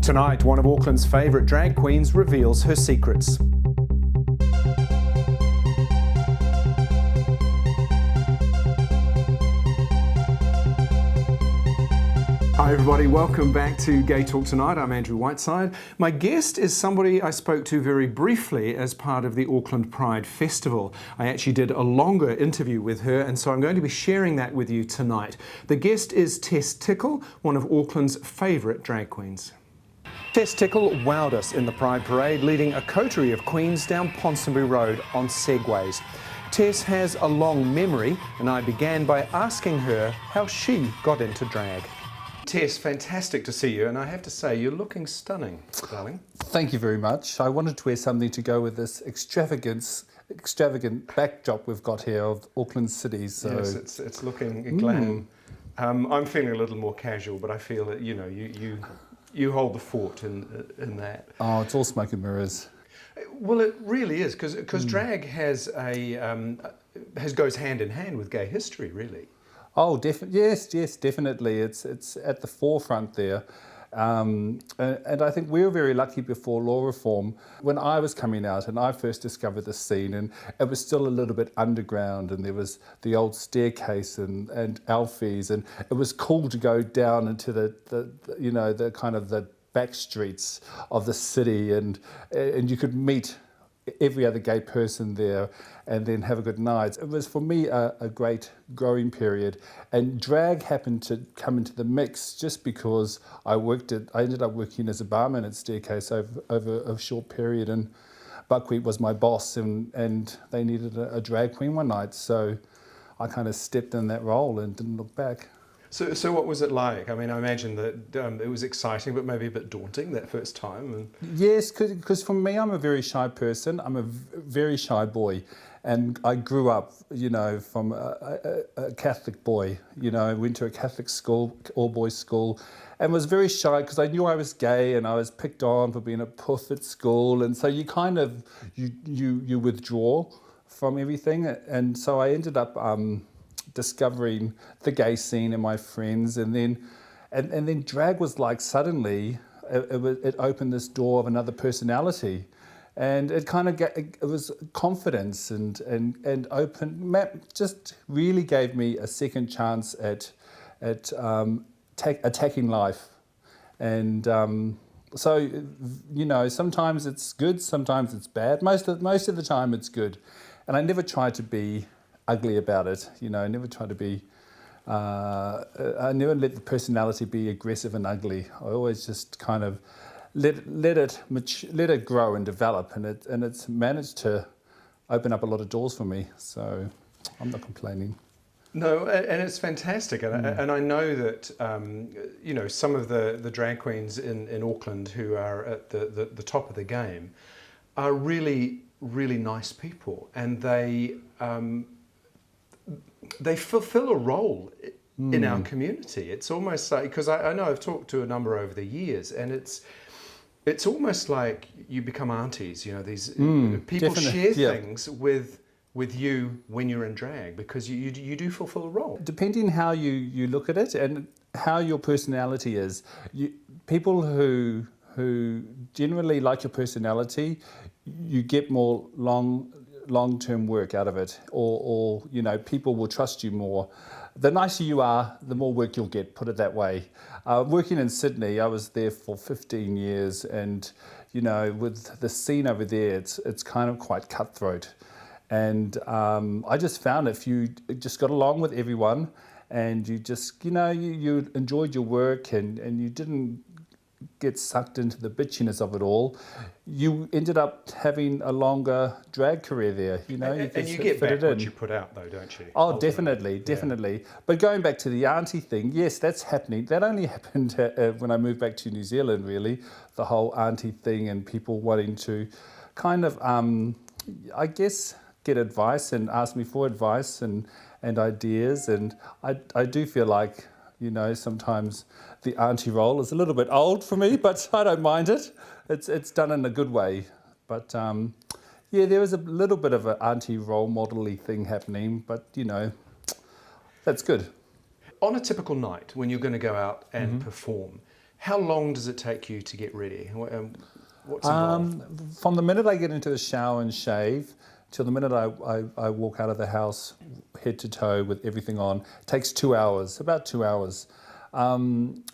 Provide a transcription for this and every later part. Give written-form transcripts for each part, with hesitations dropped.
Tonight, one of Auckland's favourite drag queens reveals her secrets. Hi everybody, welcome back to GayTalk Tonight. I'm Andrew Whiteside. My guest is somebody I spoke to very briefly as part of the Auckland Pride Festival. I actually did a longer interview with her, and so I'm going to be sharing that with you tonight. The guest is Tess Tickle, one of Auckland's favourite drag queens. Tess Tickle wowed us in the Pride Parade, leading a coterie of queens down Ponsonby Road on segways. Tess has a long memory, and I began by asking her how she got into drag. Tess, fantastic to see you, and I have to say, you're looking stunning, darling. Thank you very much. I wanted to wear something to go with this extravagant backdrop we've got here of Auckland City. So. Yes, it's looking glam. I'm feeling a little more casual, but I feel that, you know, you hold the fort in that. Oh, it's all smoke and mirrors. Well, it really is, because drag has goes hand in hand with gay history, really. Oh, yes, definitely. It's at the forefront there. And I think we were very lucky before law reform when I was coming out and I first discovered the scene, and it was still a little bit underground, and there was the old staircase and Alfie's, and it was cool to go down into the kind of the back streets of the city, and you could meet every other gay person there and then have a good night. It was for me a great growing period, and drag happened to come into the mix just because I ended up working as a barman at Staircase over a short period, and Buckwheat was my boss, and they needed a drag queen one night, so I kind of stepped in that role and didn't look back. So what was it like? I mean, I imagine that it was exciting, but maybe a bit daunting that first time. Yes, because for me, I'm a very shy person. I'm a very shy boy. And I grew up, you know, from a Catholic boy. You know, I went to a Catholic school, all-boys school, and was very shy because I knew I was gay and I was picked on for being a puff at school. And so you kind of, you withdraw from everything. And so I ended up discovering the gay scene and my friends, and then drag was like suddenly it opened this door of another personality, and it kind of it was confidence and just really gave me a second chance at attacking life, and so you know, sometimes it's good, sometimes it's bad. Most of the time it's good, and I never tried to be ugly about it, you know. I never tried to be. I never let the personality be aggressive and ugly. I always just kind of let it grow and develop, and it's managed to open up a lot of doors for me. So I'm not complaining. No, and it's fantastic, and I know that you know, some of the drag queens in Auckland who are at the top of the game are really nice people, and they fulfill a role in our community. It's almost like, because I know I've talked to a number over the years, and it's almost like you become aunties, you know, these people share things with you when you're in drag, because you do fulfill a role. Depending how you look at it and how your personality is, people who generally like your personality, you get more long-term work out of it, or you know, people will trust you more. The nicer you are, the more work you'll get, put it that way. Working in Sydney, I was there for 15 years, and you know, with the scene over there, it's kind of quite cutthroat, and I just found if you just got along with everyone, and you just, you know, you enjoyed your work, and you didn't get sucked into the bitchiness of it all, you ended up having a longer drag career there, you know. And you get back what you put out, though, don't you? Oh, ultimately. Definitely. But going back to the auntie thing, yes, that's happening. That only happened when I moved back to New Zealand, really, the whole auntie thing, and people wanting to kind of, I guess, get advice and ask me for advice and ideas, and I do feel like, you know, sometimes the auntie role is a little bit old for me, but I don't mind it. It's done in a good way. But yeah, there was a little bit of an auntie role model-y thing happening, but you know, that's good. On a typical night when you're going to go out and perform, How long does it take you to get ready? What's involved? From the minute I get into the shower and shave till the minute I walk out of the house, head to toe with everything on, it takes 2 hours, about 2 hours.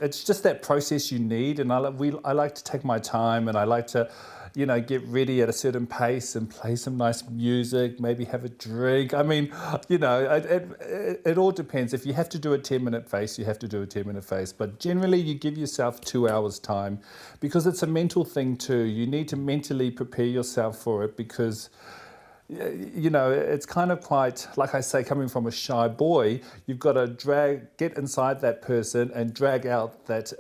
It's just that process you need, and I like to take my time, and I like to, get ready at a certain pace and play some nice music, maybe have a drink. I mean, it all depends. If you have to do a 10-minute face, you have to do a 10-minute face. But generally, you give yourself 2 hours time, because it's a mental thing too. You need to mentally prepare yourself for it, because it's kind of quite, like I say, coming from a shy boy, you've got to get inside that person and drag out that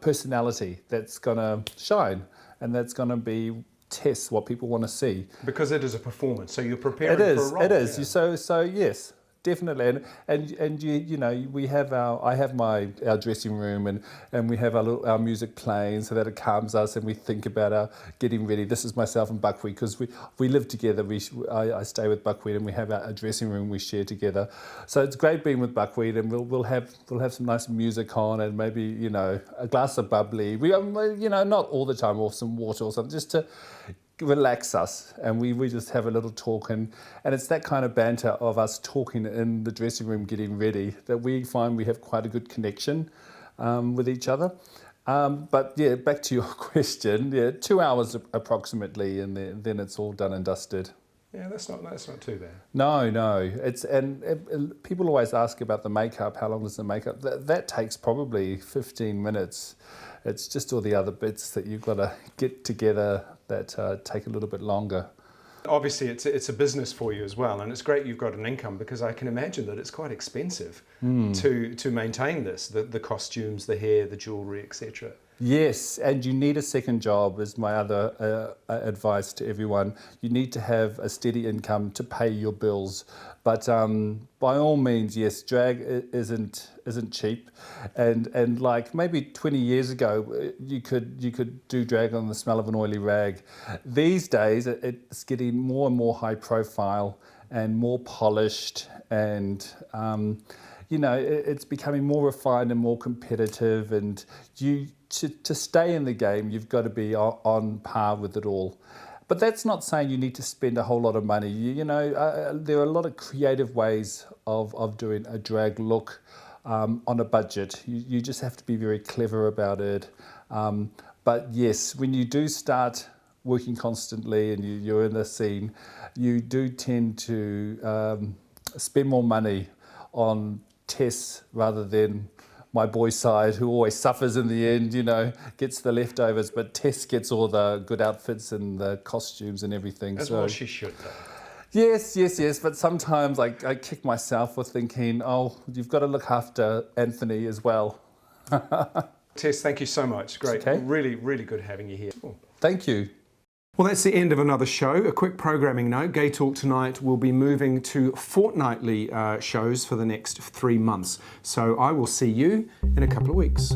personality that's going to shine and that's going to be Tess, what people want to see. Because it is a performance, so you're preparing for a role. It is. Yeah. So yes. Definitely, and we have our dressing room, and we have our music playing so that it calms us, and we think about our getting ready. This is myself and Buckwheat, because we live together. I stay with Buckwheat, and we have our dressing room we share together. So it's great being with Buckwheat, and we'll have some nice music on, and maybe a glass of bubbly. We not all the time, or some water or something, just to relax us, and we just have a little talk, and it's that kind of banter of us talking in the dressing room getting ready that we find we have quite a good connection with each other. But yeah, back to your question, 2 hours approximately, and then it's all done and dusted. Yeah, that's not too bad. No, it's people always ask about the makeup. How long does the makeup? That takes probably 15 minutes. It's just all the other bits that you've got to get together that take a little bit longer. Obviously, it's a business for you as well, and it's great you've got an income, because I can imagine that it's quite expensive to maintain this, the costumes, the hair, the jewellery, etc. Yes, and you need a second job is my other advice to everyone. You need to have a steady income to pay your bills. But by all means, yes, drag isn't cheap, and like maybe 20 years ago, you could do drag on the smell of an oily rag. These days, it's getting more and more high profile and more polished, and it's becoming more refined and more competitive. And to stay in the game, you've got to be on par with it all. But that's not saying you need to spend a whole lot of money. There are a lot of creative ways of doing a drag look on a budget. You just have to be very clever about it. But yes, when you do start working constantly and you're in the scene, you do tend to spend more money on Tess rather than my boy side, who always suffers in the end, gets the leftovers, but Tess gets all the good outfits and the costumes and everything. As well she should, though. Yes, but sometimes I kick myself for thinking, oh, you've got to look after Anthony as well. Tess, thank you so much. Great. Okay. Really, really good having you here. Cool. Thank you. Well, that's the end of another show. A quick programming note, GayTalk Tonight will be moving to fortnightly shows for the next 3 months. So I will see you in a couple of weeks.